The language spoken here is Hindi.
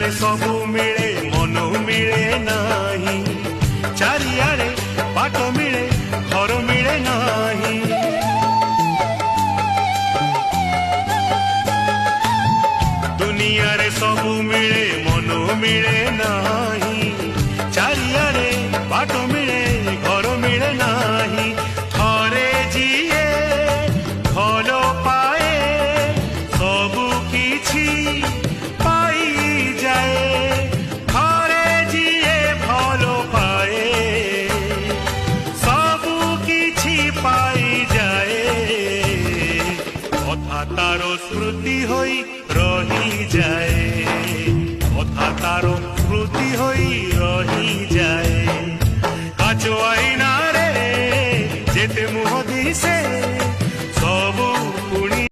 दुनियारे सबु मिले मन मिले नाही, चारियारे बाट मिले घर मिले नाही। दुनियारे सबु मिले मन मिले नाही, चारियारे बाट मिले घर मिले नाही। थरे जिए भल पाए सबु किछि पाई जाए, थरे जिए भल पाए सबु किछि पाई जाए। कथा तार स्मृति होई रही जाए, कथा तार स्मृति होई रही जाए। काचो आईना रे जेते मुह दिसे